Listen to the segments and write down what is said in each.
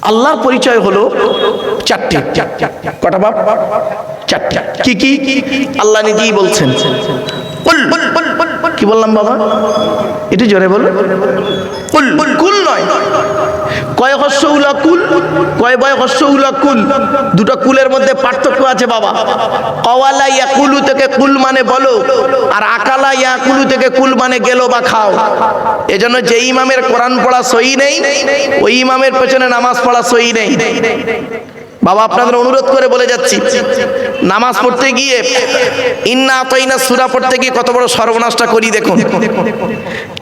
আল্লাহর পরিচয় হলো চারটি। কটা বাপ? চারটি। কি কি? আল্লাহ নিজেই বলছেন। কি বললাম বাবা? এটি জোরে বল। কুল, কুল নয়। কয় হস্য উলা কুল, কয় বয় হস্য উলা কুল, দুটো কুলের মধ্যে পার্থক্য আছে বাবা। কওয়ালা ইয়াকুলু থেকে কুল মানে বলো, আর আকালা ইয়াকুলু থেকে কুল মানে গেলো বা খাও। এজন্য যে ইমামের কোরআন পড়া সহি নেই, ওই ইমামের পেছনে নামাজ পড়া সহি নেই। বাবা আপনাদের অনুরোধ করে বলে যাচ্ছি, নামাজ পড়তে গিয়ে ইন্না আতাইনা সূরা পড়তে গিয়ে কত বড় সর্বনাশটা করি দেখুন।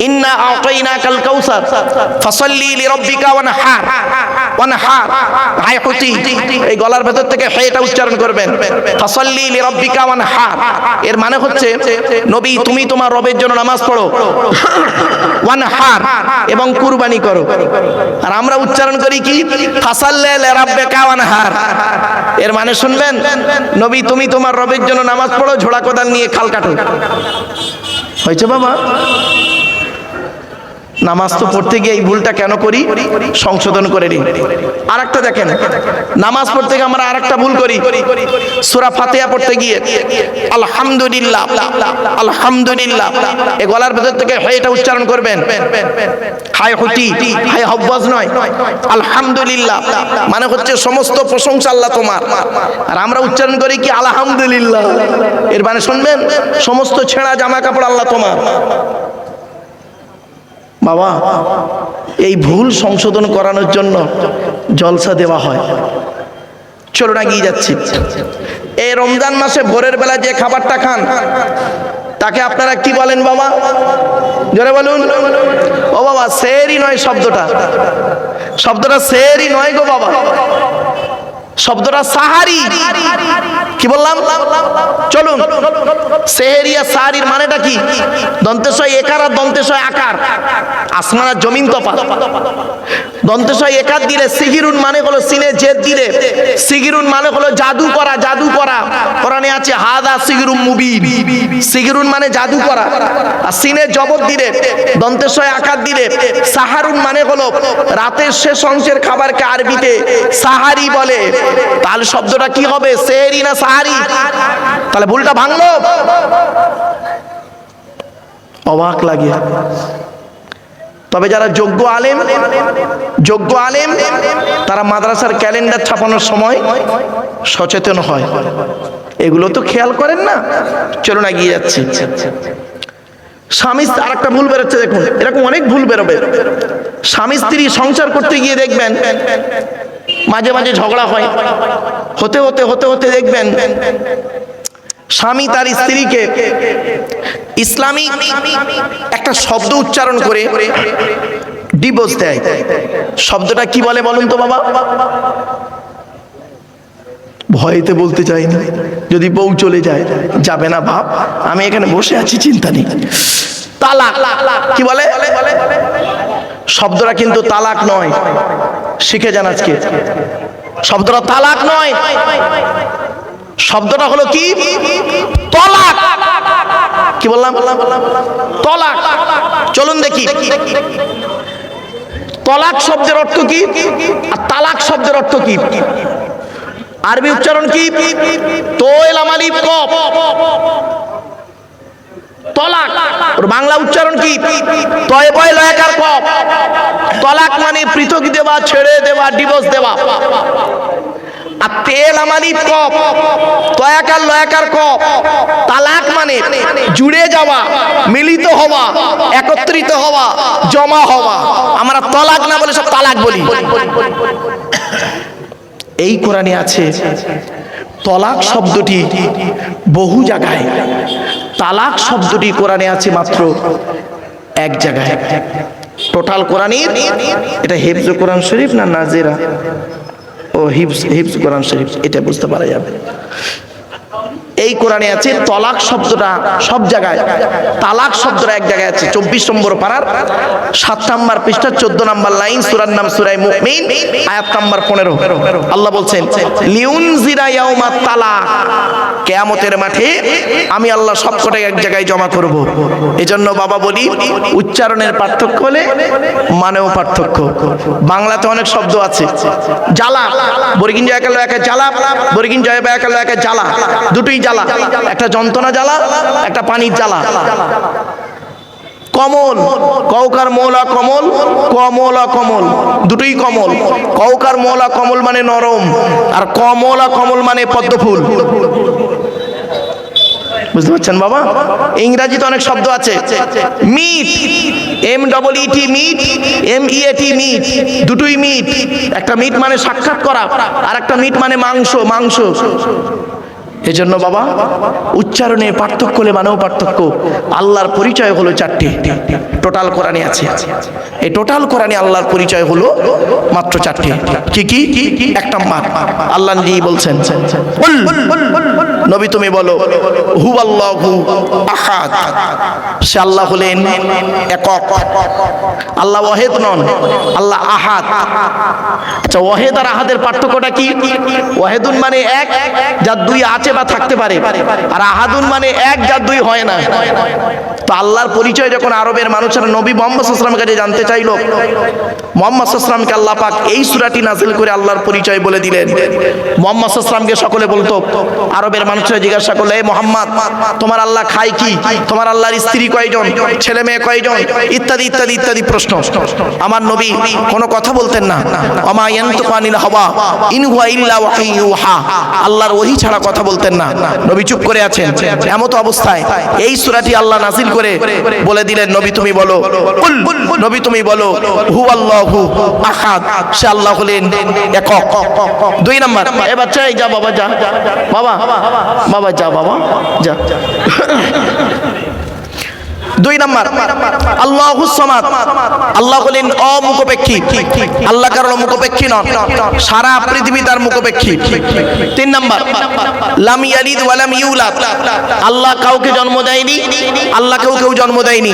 ইন্না আতাইনা কাল কাউসার ফাসাল্লি লিরাব্বিকা ওয়ানহার, ওয়ানহার হায়কুতি, এই গলার ভেতর থেকে হেটা উচ্চারণ করবেন। ফাসাল্লি লিরাব্বিকা ওয়ানহার, এর মানে হচ্ছে নবী তুমি তোমার রবের জন্য নামাজ পড়ো, ওয়ানহার এবং কুরবানি করো। আর আমরা উচ্চারণ করি কি? ফাসাল্লি লিরাব্বিকা ওয়ানহার। এর মানে শুনবেন, নবী তুমি তোমার রবের জন্য নামাজ পড়ো, ঝোড়া কোদাল নিয়ে খাল কাটো। হয়েছে বাবা? নামাজ তো পড়তে গিয়ে এই ভুলটা কেন করি? সংশোধন করে নিন। আরেকটা দেখেন, নামাজ পড়তে গিয়ে আমরা আরেকটা ভুল করি। সূরা ফাতিহা পড়তে গিয়ে আলহামদুলিল্লাহ, আলহামদুলিল্লাহ, এই গলার ভেতর থেকে এটা উচ্চারণ করবেন। হায় হুতি, হায় হব্বাজ নয়। আলহামদুলিল্লাহ মানে হচ্ছে সমস্ত প্রশংসা আল্লাহ তোমার। আর আমরা উচ্চারণ করি কি? আলহামদুলিল্লাহ। এর মানে শুনবেন, সমস্ত ছেঁড়া জামা কাপড় আল্লাহ তোমার। বাবা এই ভুল সংশোধন করানোর জন্য জলসা দেওয়া হয়। চলুন এগিয়ে যাচ্ছি। এই রমজান মাসে ভোরের বেলা যে খাবারটা খান তাকে আপনারা কি বলেন বাবা? জোরে বলুন। ও বাবা সেহরি নয় শব্দটা, শব্দটা সেহরি নয় গো বাবা, শব্দটা সাহারি। কি বললাম? চলুন, সেহরি আর সাহারির মানেটা কি? দন্তেশয় একার আর দন্তেশয় আকার, আসমান আর জমিন তফাৎ। দন্তেশয় একার দিলে সিগিরুন মানে হলো সিনে জেদ দিলে, সিগিরুন মানে হলো জাদু করা, জাদু করা। কোরআনে আছে হাদা সিগিরুম মুবিন, সিগিরুন মানে জাদু করা। আর সিনে জবর দিলে, দন্তেশয় আকার দিলে সাহারুন মানে হলো রাতের শেষ অংশের খাবারকে আরবিতে সাহারি বলে। তাহলে শব্দটা কি হবে? সেহরি না সাহারি? তাহলে ভুলটা ভাঙলো। অবাক লাগে। তবে যারা যোগ্য আলেম, যোগ্য আলেম তারা মাদ্রাসার ক্যালেন্ডার ছাপানোর সময় সচেতন হয়। এগুলো তো খেয়াল করেন না। চলুন এগিয়ে যাচ্ছি। স্বামী, আর একটা ভুল বেরোচ্ছে দেখুন, এরকম অনেক ভুল বেরোবে। স্বামী স্ত্রী সংসার করতে গিয়ে দেখবেন মাঝে মাঝে ঝগড়া হয়। হতে হতে হতে হতে দেখবেন স্বামী তার স্ত্রীকে ইসলামী একটা শব্দ উচ্চারণ করে ডিভোর্স দেয়। শব্দটা কি বলে বলুন তো বাবা? ভয়েতে বলতে চাই না, যদি বউ চলে যায়। যাবে না বাপ, আমি এখানে বসে আছি, চিন্তা নেই। তালাক। কি বলে? শব্দটা কিন্তু তালাক নয়, শিখে যান আজকে। শব্দটা তালাক নয়, শব্দটা হলো কি? তলাক। কি বললাম? তলাক। চলুন দেখি তলাক শব্দের অর্থ কি আর তালাক শব্দের অর্থ কি। আরবি উচ্চারণ কি? তোয়েল আমালিফ কফ, তলাক। ওর বাংলা উচ্চারণ কি? তয় বয় লয়াকার কফ। তলাক মানে পৃথক দেওয়া, ছেড়ে দেওয়া, ডিভোর্স দেওয়া। আর তেল আমালিফ কফ, তয়াকার লয়াকার কফ। তালাক মানে জুড়ে যাওয়া, মিলিত হওয়া, একত্রিত হওয়া, জমা হওয়া। আমরা তলাক না বলে সব তালাক বলি। এই কোরআনে আছে তলাক শব্দটি বহু জায়গায়, তালাক শব্দটি কোরআনে আছে মাত্র এক জায়গায়। টোটাল কোরআনের এটা হিফজ কোরআন শরীফ না নাজিরা? ও হিফজ কোরআন শরীফ, এটা বুঝতে পারা যাবে। এই কোরআনে আছে তলাক শব্দটা সব জায়গায়, তালাক শব্দটা এক জায়গায় আছে 24 নম্বর পারার 7 নম্বর পৃষ্ঠা 14 নম্বর লাইন, সূরার নাম সূরা মুমিন, আয়াত নাম্বার 15। আল্লাহ বলছেন লিউনজিরা ইয়াউমাত তালাক, কিয়ামতের মাঠে আমি আল্লাহ সবকটাই এক জায়গায় জমা করব। এজন্য বাবা বলি উচ্চারণের পার্থক্য হলে মানেও পার্থক্য। বাংলাতে অনেক শব্দ আছে, জ্বালা, বর্গিন জয় কালো একা জ্বালা, বর্গিন জয় বায়া কালো একা জ্বালা, দুটোই জ্বালা, একটা যন্ত্রণা জ্বালা, একটা পানির জ্বালা। কমল, কৌকার মৌলা কমল, কমলা কমল, দুটোই কমল। কৌকার মৌলা কমল মানে নরম, আর কমলা কমল মানে পদ্ম ফুল। বুঝতে পারছেন বাবা? ইংরেজিতে অনেক শব্দ আছে, meet, MEET, meat, MEAT meat, দুটোই মিট। একটা মিট মানে সাক্ষাৎ করা, আর একটা মিট মানে মাংস, মাংস। এজন্য বাবা উচ্চারণে পার্থক্য হলে মানেও পার্থক্য। আল্লাহর পরিচয় হলো 4টি, টোটাল কোরআনে আছে। এই টোটাল কোরআনে আল্লাহর পরিচয় হলো মাত্র 4টি। কি কি? 1 নম্বর আল্লাহ নিজেই বলছেন, নবী তুমি বলো হুয়াল্লাহু আহাদ, সে আল্লাহ হলেন একক। আল্লাহ ওয়াহিদ নন, আল্লাহ আহাদ। আচ্ছা, ওয়াহিদ আর আহাদের পার্থক্যটা কি? ওয়াহিদুন মানে এক, যার 2 আছে বা থাকতে পারে, আর আহাদুন মানে এক, যার 2 হয় না। তো আল্লাহর পরিচয় যখন আরবের মানুষেরা নবী মুহাম্মদ সাল্লাল্লাহু আলাইহি ওয়াসাল্লামের কাছে জানতে চাইলো, মুহাম্মদ সাল্লাল্লাহু আলাইহি ওয়াসাল্লামকে আল্লাহ পাক এই সূরাটি নাযিল করে আল্লাহর পরিচয় বলে দিলেন। মুহাম্মদ সাল্লাল্লাহু আলাইহি ওয়াসাল্লামকে সকলে বলতো, আরবের মানুষরা জিজ্ঞাসা করলে, এ মুহাম্মদ তোমার আল্লাহ খায় কি, তোমার আল্লাহর স্ত্রী কয়জন, ছেলে মেয়ে কয়জন, ইত্যাদি ইত্যাদি ইত্যাদি প্রশ্ন। আমার নবী কোনো কথা বলতেন না, ওমা ইয়ানতিকু আনিল হাওয়া ইন হুয়া ইল্লা ওয়াহয়ুন ইউহা, আল্লাহর ওহী ছাড়া কথা বলতেন না। নবী চুপ করে আছেন। এমত অবস্থায় এই সূরাটি আল্লাহ নাযিল করে বলে দিলেন, নবী তুমি বলো, কুল, নবী তুমি বলো হুয়াল্লাহু আহাদ, সে আল্লাহ হলেন একক। 2 নম্বর, এ বাচ্চা যা বাবা, যা বাবা, বাবা যা বাবা যা। 2 নম্বর আল্লাহুস সামাদ, আল্লাহ হলেন অমুখপেক্ষী। আল্লাহ কারো মুখপেক্ষী নন, সারা পৃথিবী তার মুখপেক্ষী। 3 নম্বর লাম ইয়ালিদ ওয়া লাম ইউলাদ, আল্লাহ কাউকে জন্ম দেয়নি, আল্লাহ কেউ জন্ম দেয়নি।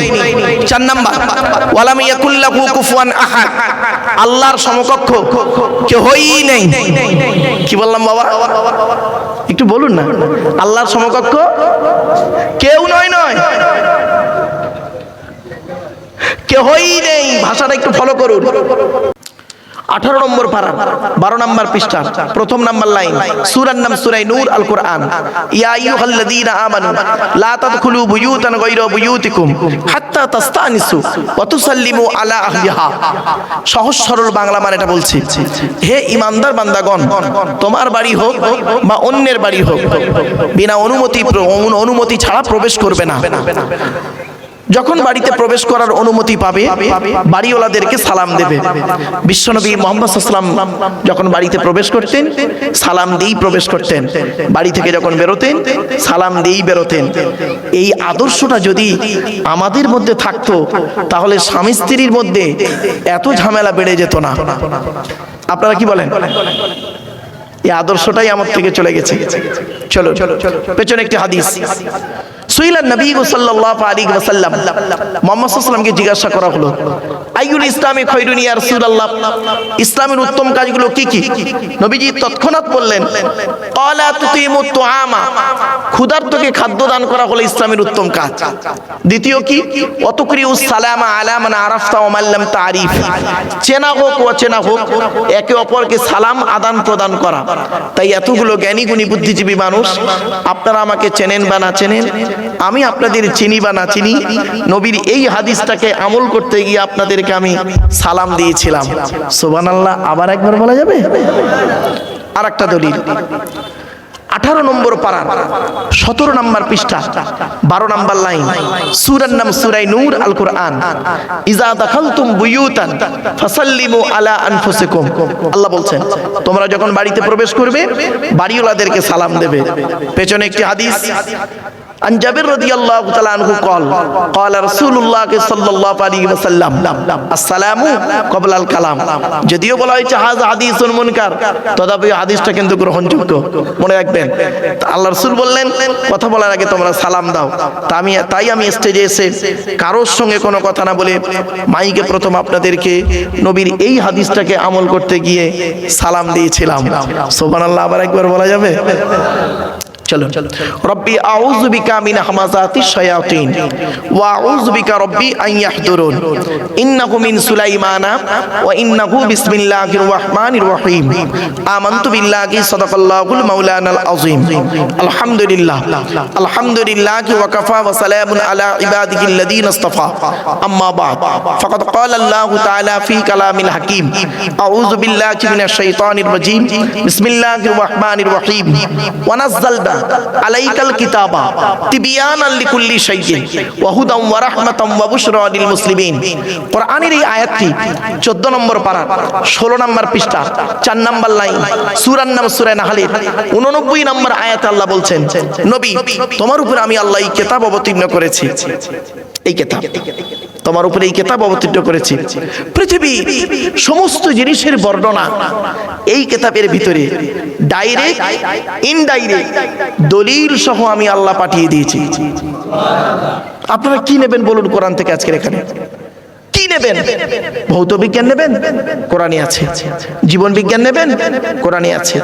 4 নম্বর ওয়া লাম ইয়াকুল লাহু কুফুয়ান আহাদ, আল্লাহর সমকক্ষ কেউই নেই। কি বললাম বাবা? একটু বলুন না, আল্লাহর সমকক্ষ কেউ নয়, কেউই নেই। ভাষাটা একটু ফলো করুন। 18 নম্বর পারা 12 নম্বর পৃষ্ঠা 1 নম্বর লাইন, সূরার নাম সূরা নূর, আল কোরআন। ইয়া আইয়ুহাল্লাযীনা আমানু লা তাদখুলু বুয়ুতান গায়রা বুয়ুতিকুম হাত্তা তাস্তানিসু ওয়া তুসাল্লিমু আলা আহলিহা। সহজ সরল বাংলা মানে এটা বলছি, হে ঈমানদার বান্দাগণ, তোমার বাড়ি হোক বা অন্যের বাড়ি হোক, বিনা অনুমতি ছাড়া প্রবেশ করবে না। যখন বাড়িতে প্রবেশ করার অনুমতি পাবে, বাড়িওয়ালাদেরকে সালাম দেবে। বিশ্বনবী মুহাম্মদ সাল্লাল্লাহু আলাইহি ওয়াসাল্লাম যখন বাড়িতে প্রবেশ করতেন, সালাম দিয়েই প্রবেশ করতেন। বাড়ি থেকে যখন বেরোতেন, সালাম দিয়েই বেরোতেন। এই আদর্শটা যদি আমাদের মধ্যে থাকতো, তাহলে স্বামী স্ত্রীর মধ্যে এত ঝামেলা বেড়ে যেত না। আপনারা কি বলেন? এই আদর্শটাই আমার থেকে চলে গেছে। চলো পেছনে একটি হাদিস। সুইলান নবী সাল্লাল্লাহু আলাইহি ওয়াসাল্লাম, মুহাম্মদ সাল্লাল্লাহু আলাইহি ওয়াসাল্লামকে জিজ্ঞাসা করা হলো, আইয়ুল ইসলামি খায়রুন ইয়া রাসূলুল্লাহ, ইসলামের উত্তম কাজগুলো কি কি? নবীজি তৎক্ষণাৎ বললেন, ক্বালা তুতিমুত তুআমা, ক্ষুধার্তকে খাদ্য দান করা হলো ইসলামের উত্তম কাজ। দ্বিতীয় কি? ওয়াতুকরিউস সালামা আলা মান আরাফতা ওয়া মান লাম তারিফ, চেনা হোক অচেনা হোক একে অপরকে সালাম আদান প্রদান করা। তাই এতগুলো জ্ঞানী গুণী বুদ্ধিজীবী মানুষ, আপনারা আমাকে চেনেন বা না চেনেন, আমি আপনাদের চিনি বা না চিনি, নবীর এই হাদিসটাকে আমল করতে গিয়ে আপনাদেরকে আমি সালাম দিয়েছিলাম। সুবহানাল্লাহ। আবার একবার বলা যাবে? আর একটা দলিল, 18 নম্বর পারা 17 নম্বর পৃষ্ঠা 12 নম্বর লাইন, সূরার নাম সূরা নূর, আল কোরআন। ইজা দাখালতুম বুয়ুতান ফাসাল্লিমু আলা আনফুসিকুম, আল্লাহ বলছেন তোমরা যখন বাড়িতে প্রবেশ করবে, বাড়িওয়ালাদেরকে সালাম দেবে। পেছনে একটি হাদিস, عن جابر رضي الله تعالى عنه قال قال رسول الله صلى الله عليه وسلم السلام قبل الكلام যদিও বলা হয়েছে হাযা হাদিসুন মুনকার তথাপি হাদিসটা কিন্তু গ্রহণযোগ্য মনে রাখবেন আল্লাহ রাসূল বললেন কথা বলার আগে তোমরা সালাম দাও তাই আমি স্টেজে এসে কারোর সঙ্গে কোনো কথা না বলে মাইকে প্রথম আপনাদেরকে নবীর এই হাদিসটাকে আমল করতে গিয়ে সালাম দিয়েছিলাম সুবহানাল্লাহ আবার একবার বলা যাবে চলো রব্বি আউযু বিকা মিন হামাযাতিশ শায়াতিন ওয়া আউযু বিকা রব্বি আন ইয়াহদুরুন ইন্নাহু মিন সুলাইমানা ওয়া ইন্নাহু বিসমিল্লাহির রাহমানির রহিম আমানতু বিল্লাহি সাদাকাল্লাহুল মাওলানাল আযীম আলহামদুলিল্লাহি ওয়া কাফা ওয়া সালামুন আলা ইবাদিহিল্লাযীনা ইসতাফা আম্মা বা'দ ফাকাদ ক্বালা আল্লাহু তাআলা ফি কালামিল হাকীম আউযু বিল্লাহি মিনাশ শাইতানির রাজীম বিসমিল্লাহির রাহমানির রহিম ওয়া নাযালনা আলাইকাল কিতাবা তিবিয়ানাল লিকুল্লি শাইইন ওয়া হুদাম ওয়া রাহমাতাম ওয়া বুশরা লিল মুসলিমিন কোরআনের এই আয়াতটি 14 নম্বর পারা 16 নম্বর পৃষ্ঠা 4 নম্বর লাইন সূরার নাম সূরা নাহলের 89 নম্বর আয়াতে আল্লাহ বলছেন নবী তোমার উপর আমি আল্লাহ এই কিতাব অবতীর্ণ করেছি এই কিতাব তোমার উপরে এই কিতাব অবতীর্ণ করেছি পৃথিবীর সমস্ত জিনিসের বর্ণনা এই কিতাবের ভিতরে ডাইরেক্ট ইনডাইরেক্ট দলিল সহ আমি আল্লাহ পাঠিয়ে দিয়েছি আপনারা কি নেবেন বলুন কোরআন থেকে আজকের এখানে কি নেবেন ভৌত বিজ্ঞান নেবেন কোরআনে আছে জীবন বিজ্ঞান নেবেন কোরআনে আছে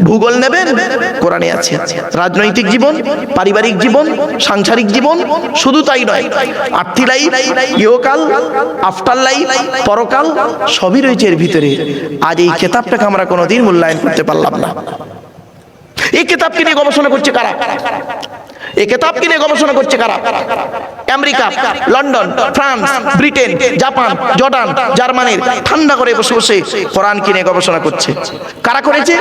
ভূগোল নেবেন কোরআনে আছে রাজনৈতিক জীবন পারিবারিক জীবন সাংসারিক জীবন শুধু তাই নয় আফটার লাইফ ইহকাল আফটার লাইফ পরকাল সবই রয়েছে এর ভিতরে আজ এই কিতাবটাকে আমরা কোনোদিন মূল্যায়ন করতে পারলাম না এই কিতাবকে নিয়ে গবেষণা করছে কারা এই কিতাবকে নিয়ে গবেষণা করছে কারা America London France Britain Japan Jordan জার্মানির ঠান্ডা করে বসে বসে কোরআন কিনে গবেষণা করছে কারা করেছে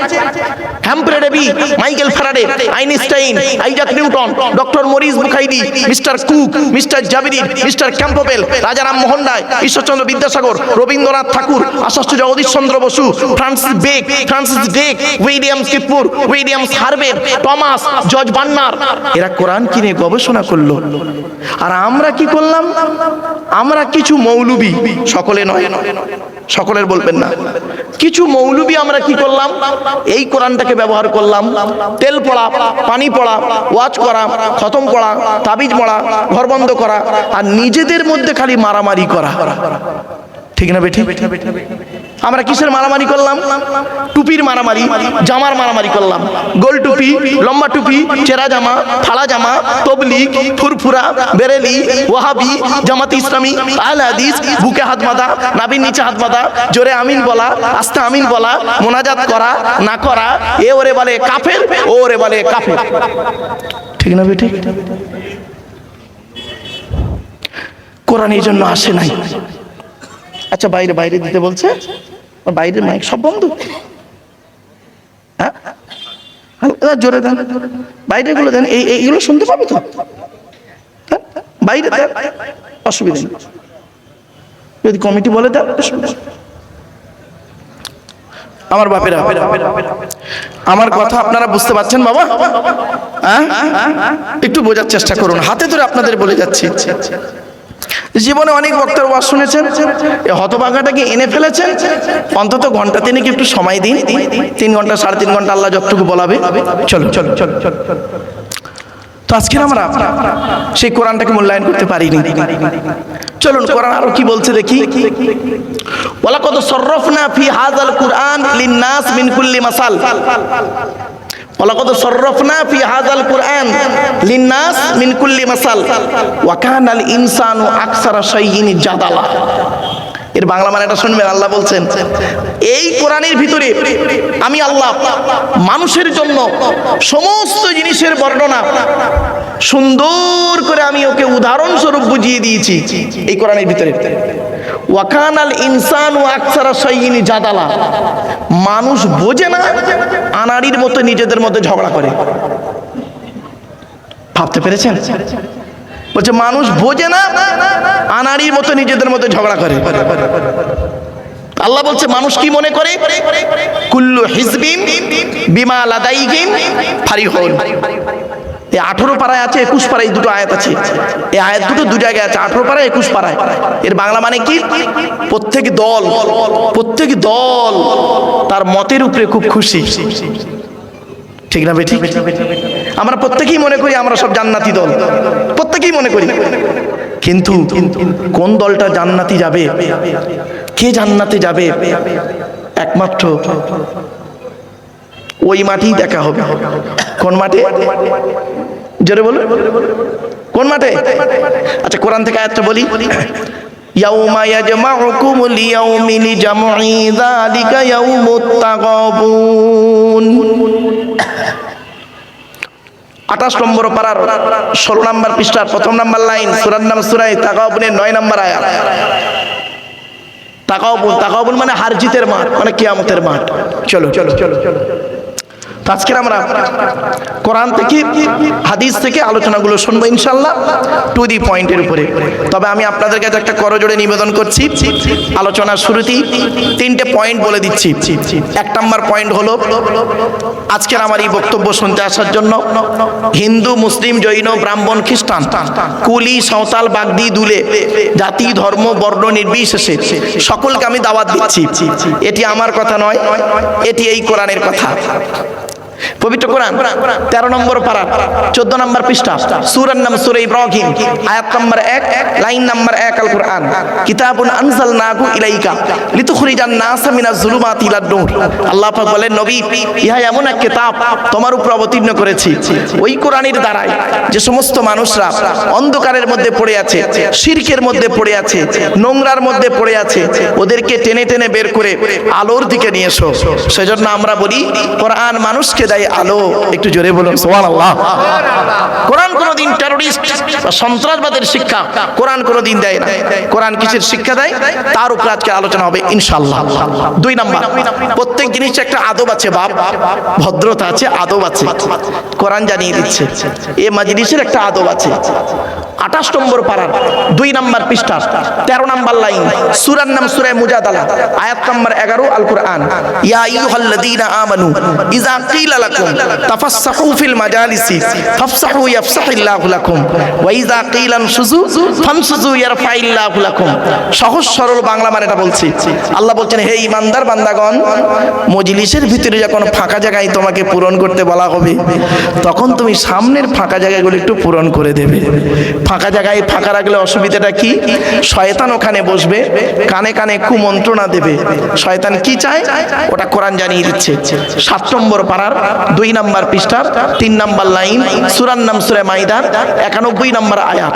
Humphry Davy Michael Faraday Einstein Isaac Newton doctor Maurice Bucaille mister Cook mister জাবিরি mister Campbell Rajaram Mohan Roy Ishwarchandra Vidyasagar Rabindranath Tagore Acharya Jagadishchandra Bose Francis Drake William কিপপুর Williams Harvey Thomas George Bernard এরা কোরআন কিনে গবেষণা করলো আর আমরা কি করলাম আমরা কিছু মৌলবি সকলে নয় সকলের বলবেন না কিছু মৌলবি আমরা কি করলাম এই কোরআনটাকে ব্যবহার করলাম তেল পড়া পানি পড়া ওয়াজ করা খতম করা তাবিজ পড়া ঘর বন্ধ করা আর নিজেদের মধ্যে খালি মারামারি করা ঠিক না বেঠি আমরা কিসের মারামারি করলাম টুপির মারামারি জামার মারামারি করলাম গোল টুপি লম্বা টুপি চেরা জামা ফাড়া জামা তবলিগ ফুরফুরা বেরেলি ওয়াহাবি জামাত ইসলামী আহলে হাদিস বুকে হাত বাঁধা নাভির নিচে হাত বাঁধা জোরে আমিন বলা আস্তে আমিন বলা মোনাজাত করা না করা এ ওরে বলে কাফের ও ওরে বলে কাফের ঠিক না বেঠি কোরআন এই জন্য আসে নাই আচ্ছা বাইরে বাইরে দিতে বলছে বাইরের মাইক সব বন্ধ হ্যাঁ জোরে দেন বাইরে গুলো দেন এইগুলো শুনতে পাবে তো বাইরে দেন অসুবিধা নেই যদি কমিটি বলে দেন আমার বাপেরা আমার কথা আপনারা বুঝতে পারছেন বাবা হ্যাঁ একটু বোঝার চেষ্টা করুন হাতে ধরে আপনাদের বলে যাচ্ছি জীবনে অনেক বক্তার ওয়াজ শুনেছেন এই হতভাগাটাকে এনে ফেলেছেন অন্তত ঘন্টা তিনেক একটু সময় দিন 3 ঘন্টা 3.5 ঘন্টা আল্লাহ যতটুকু বলাবে চলো চলো চলো তো আজকে আমরা সেই কোরআনটাকে মূল্যায়ন করতে পারিনি চলুন কোরআন আরো কি বলছে দেখি ওয়ালাকাদ সাররাফনা ফি হাযাল কুরআন লিন-নাস মিন কুল্লি মাসাল ওয়ালাকাদ সাররাফনা ফি হাযাল কুরআন লিন-নাস মিন কুল্লি মাসাল ওয়া কানাল ইনসানু আকসারা শাইইন জাদালা এর বাংলা মানেটা শুনবেন আল্লাহ বলছেন এই কোরআনের ভিতরে আমি আল্লাহ মানুষের জন্য সমস্ত জিনিসের বর্ণনা সুন্দর করে আমি ওকে উদাহরণ স্বরূপ বুঝিয়ে দিয়েছি এই কোরআনের ভিতরে ওয়া কানাল ইনসানু আকসারা শাইইন জাদালা মানুষ বোঝে না আনাড়ির মতো নিজেদের মধ্যে ঝগড়া করে ভাবতে পেরেছেন বলছে মানুষ বোঝে না আনাড়ির মতো নিজেদের মধ্যে ঝগড়া করে আল্লাহ বলছে মানুষ কি মনে করে কুল্লু হিজবিন বিমা লাদাইহিম ফারিহুন এই 18 পারায় আছে, 21 পারায় এই দুটো আয়াত আছে। এই আয়াত দুটো দু জায়গায় আছে, 18 পারায় 21 পারায়। এর বাংলা মানে কি? প্রত্যেক দল তার মতের উপরে খুব খুশি, ঠিক না বেঠিক? আমরা প্রত্যেকেই মনে করি আমরা সব জান্নাতি দল, প্রত্যেকেই মনে করি। কিন্তু কোন দলটা জান্নাতি যাবে, কে জান্নাতে যাবে, একমাত্র ওই মাঠেই দেখা হবে। কোন মাঠে? জোরে বলুন, কোন মাঠে? আচ্ছা, কোরআন থেকে আয়াতটা বলি। ইয়াউমা ইয়াজমাউকুম লিয়াউমিল জামঈ যালিকা ইয়াউমুত তাগাবুন। 28 নম্বর পারার 16 নম্বর পৃষ্ঠার 1 নম্বর লাইন, সূরার নাম সূরা তাগাবুনের 9 নম্বর আয়াত। তাগাবুন মানে হার জিতের মাঠ, মানে কিয়ামতের মাঠ। চলো আজকে আমরা কোরআন থেকে হাদিস থেকে আলোচনাগুলো শুনবো ইনশাআল্লাহ, টু দি পয়েন্টের উপরে। তবে আমি আপনাদের কাছে একটা করজোড়ে নিবেদন করছি, আলোচনার শুরুতেই 3টে পয়েন্ট বলে দিচ্ছি। 1 নম্বর পয়েন্ট হলো, আজকের আমার এই বক্তব্য শুনতে আসার জন্য হিন্দু, মুসলিম, জৈন, ব্রাহ্মণ, খ্রিস্টান, কুলি, সাঁওতাল, বাগদি, দুলে, জাতি, ধর্ম, বর্ণ নির্বিশেষে সকলকে আমি দাওয়াত দিচ্ছি। এটি আমার কথা নয়, এটি এই কোরআনের কথা। পবিত্র কোরআন 13 নম্বর পারা 14 নম্বর পৃষ্ঠা, সূরার নাম সূরা ইব্রাহিম, আয়াত নম্বর 1, লাইন নম্বর 1। আল কোরআন কিতাবুন আনজালনাহু ইলাইকা লিতুখরিজান নাসা মিনাজ যুলুমাতি ইলান নূর। আল্লাহ পাক বলেন, নবী, ইহা এমন এক কিতাব তোমার উপর অবতীর্ণ করেছি, ওই কোরআনের দ্বারাই যে সমস্ত মানুষরা অন্ধকারের মধ্যে পড়ে আছে, শিরকের মধ্যে পড়ে আছে, নোংরার মধ্যে পড়ে আছে, ওদেরকে টেনে টেনে বের করে আলোর দিকে নিয়ে এসো। সেজন্য আমরা বলি কোরআন মানুষকে দেয় আলো। একটু জোরে বলুন সুবহানাল্লাহ। কোরআন কোনদিন টেররিস্ট বা সন্ত্রাসবাদের শিক্ষা কোরআন কোনদিন দেয় না। কোরআন কিসের শিক্ষা দেয়, তার উপর আজকে আলোচনা হবে ইনশাআল্লাহ। 2 নাম্বার, প্রত্যেক জিনিসের একটা আদব আছে, বাপ ভদ্রতা আছে, আদব আছে। কোরআন জানিয়ে দিচ্ছে এই মাজলিসের একটা আদব আছে। 28 নম্বর পারার 2 নম্বর পৃষ্ঠা 13 নম্বর লাইন, সূরার নাম সূরা মুজাদালা, আয়াত নম্বর 11। আল কোরআন ইয়া আইয়ুহাল্লাযীনা আমানু ইযা কিলা লাকুম তাফাসসাহু ফিল মাজালিসি ফাফসাহু ইয়াফসাহিল্লাহু লাকুম ওয়া ইযা কিলা আনশুযু ফানশুযু ইয়ারফাইল্লাহু লাকুম। সহজ সরল বাংলা মানে এটা বলছি। আল্লাহ বলছেন, হে ঈমানদার বান্দাগণ, মজলিসের ভিতরে যখন ফাঁকা জায়গায় তোমাকে পূরণ করতে বলা হবে, তখন তুমি সামনের ফাঁকা জায়গাগুলো একটু পূরণ করে দেবে। ফাঁকা জায়গায় ফাঁকা রাখলে অসুবিধাটা কি? শয়তান ওখানে বসবে, কানে কানে কুমন্ত্রণা দেবে। শয়তান কি চায় ওটা কোরআন জানিয়ে দিচ্ছে। 7 নম্বর পারার 2 নম্বর পৃষ্ঠার 3 নম্বর লাইন, সূরার নাম সূরা মাইদার 91 নম্বর আয়াত।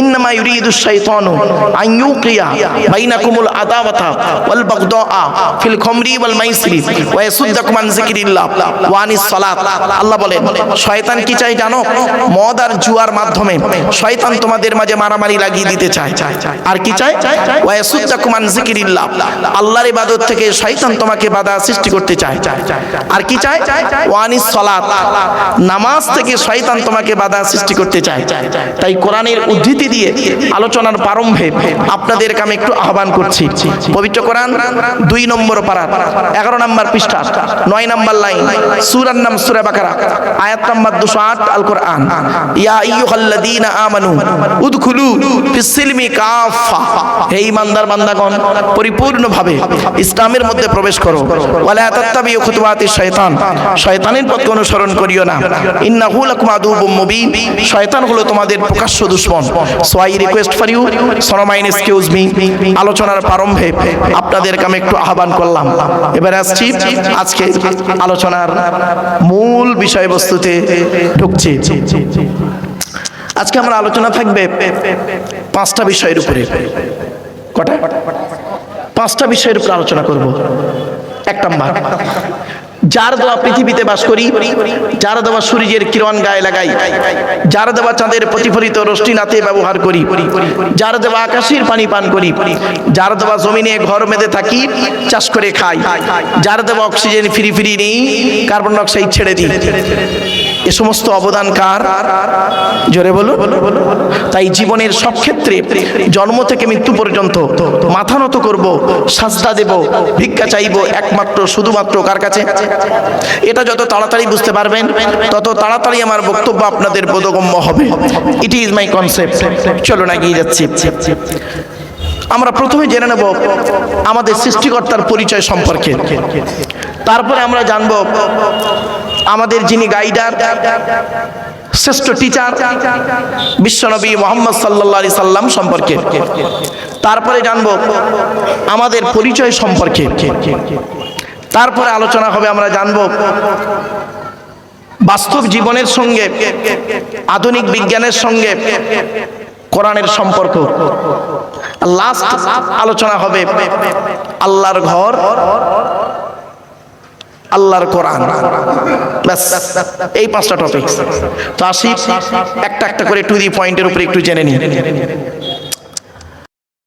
ইন্নামা ইউরিদুশ শাইতানু আন ইউকিয়া বাইনাকুমুল আদাওয়াতা ওয়াল বাগদাআ ফিল খামরি ওয়াল মাইসিরি ওয়া ইয়াসুদ্দাকুম আন যিকরিল্লাহ ওয়া আনিস সালাত। আল্লাহ বলেন, শয়তান কি চায় জানো? মদ আর জুয়ার মাধ্যমে শয়তান তোমাদের মাঝে মারামারি লাগিয়ে দিতে চায়। আর কি চায়? ওয়া ইয়াসুদ্দাকুম আন যিকরিল্লাহ, আল্লাহর ইবাদত থেকে শয়তান তোমাকে বাধা সৃষ্টি করতে চায়। আর কি চায়? ওয়া আনিস সালাত, নামাজ থেকে শয়তান তোমাকে বাধা সৃষ্টি করতে চায়। তাই কোরআনের উদ্ধৃতি দিয়ে আলোচনার প্রারম্ভে আপনাদেরকে আমি একটু আহ্বান করছি। পবিত্র কোরআন 2 নম্বর পারা 11 নম্বর পৃষ্ঠা 9 নম্বর লাইন, সূরার নাম সূরা বাকারা, আয়াত নম্বর 208। আল কোরআন ইয়া আইয়ুহাল্লাযীনা আমানু উদখুলু ফিস সিলমি কাফা, হে ঈমানদার বান্দাগণ, পরিপূর্ণভাবে ইসলামের মধ্যে প্রবেশ করো। ওয়ালা তাত্তাবিউ খুতুওয়াতিশ শাইতান, শয়তানের পথকে অনুসরণ করিও না। ইন্নাহু লাকুম আদুউম মুবিন, শয়তান হলো তোমাদের প্রকাশ্য দুশমন। So I request for you, সরমাইন এক্সকিউজ মি, আলোচনার প্রারম্ভে আপনাদেরকে আমি একটু আহ্বান করলাম। এবার আসছি আজকে আলোচনার মূল বিষয়বস্তুতে ঢুকছি। আজকে আমরা আলোচনা থাকবে 5টা বিষয়ের উপরে। কটা? 5টা বিষয়ের উপরে আলোচনা করব। 1 নম্বর, যার দেওয়া পৃথিবীতে বাস করি, যার দেওয়া সূর্যের কিরণ গায়ে লাগাই, যার দেওয়া চাঁদের প্রতিফলিত রশ্মি নাতে ব্যবহার করি, যার দেওয়া আকাশের পানি পান করি, যার দেওয়া জমিনে ঘর বেঁধে থাকি, চাষ করে খাই, যার দেওয়া অক্সিজেন ফ্রি ফ্রি নেই, কার্বন ডাই অক্সাইড ছেড়ে দিই, এ সমস্ত অবদান কার? জোরে বলো। তাই জীবনের সব ক্ষেত্রে জন্ম থেকে মৃত্যু পর্যন্ত মাথা নত করব, সাজদা দেব, ভিক্ষা চাইব একমাত্র শুধুমাত্র কার কাছে? এটা যত তাড়াতাড়ি বুঝতে পারবেন তত তাড়াতাড়ি আমার বক্তব্য আপনাদের বোধগম্য হবে। It is my concept. চলুন এগিয়ে যাচ্ছি। আমরা প্রথমে জেনে নেব আমাদের সৃষ্টিকর্তার পরিচয় সম্পর্কে, তারপরে আমরা জানব আমাদের যিনি গাইডার, শ্রেষ্ঠ টিচার বিশ্বনবী মুহাম্মদ সাল্লাল্লাহু আলাইহি সাল্লাম সম্পর্কে, তারপরে জানব আমাদের পরিচয় সম্পর্কে, তারপরে আলোচনা হবে আমরা জানব বাস্তব জীবনের সঙ্গে আধুনিক বিজ্ঞানের সঙ্গে কোরআনের সম্পর্ক, লাস্ট আলোচনা হবে আল্লাহর ঘর, আল্লাহর কোরআন। ব্যাস, এই 5টা টপিক। তো আসি একটা একটা করে টু দি পয়েন্টের উপরে একটু জেনে নিই।